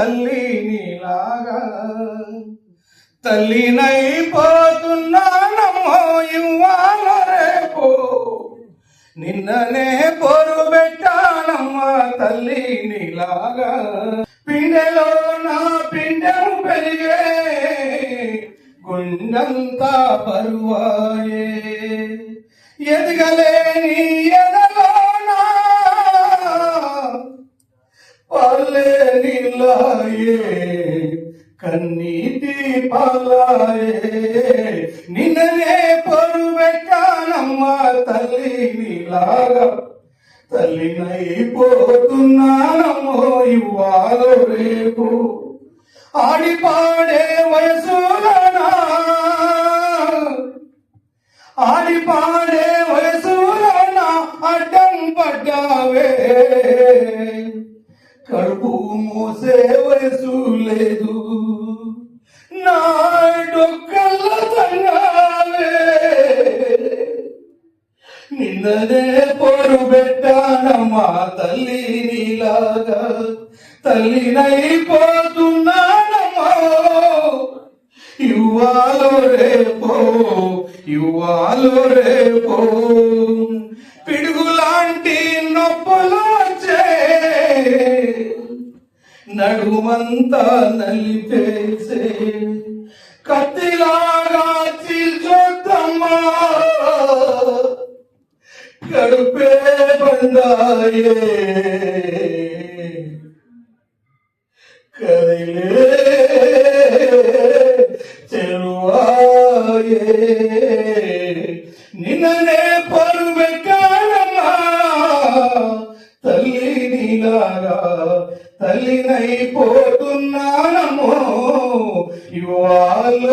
తల్లి నీలాగా తల్లినైపోతున్నానమ్మో ఇవ్వాల రేపు నిన్ననే పొరు పెట్టానమ్మా తల్లి నీలాగా పిండెలో నా పిండెను పెరిగే గుండంతా పరువాయే ఎదగలేని ఎదలోనా పల్లె నీలాయే కన్నీటి పాలాయే నిన్ననే పొరు పెట్టానమ్మా తల్లి నీలాగా తల్లినైపోతున్నానమ్మో ఇవ్వాల రేపు ఆడిపాడే వయసులనా ఆడిపాడే వయసులనా అడ్డం పడ్డావే కడుపు మూసే వయసు లేదు నా డొక్కల తంగావే నిన్ననే పొరు పెట్టానమ్మా తల్లి నీలాగా తల్లినైపోతున్నానమ్మా ఇవ్వాలో రేపో ఇవ్వాలో రేపో పిడుగులాంటి నొప్పులు వచ్చే నడుమంతా నలిపేసే కత్తిలాగా చీల్చొద్దమ్మా కడుపే బండాయే కదిలే చెరువాయే నిన్ననే పరువెక్కానమ్మా తల్లి నీలాగా తల్లినైపోతున్నానమ్మో ఇవాళ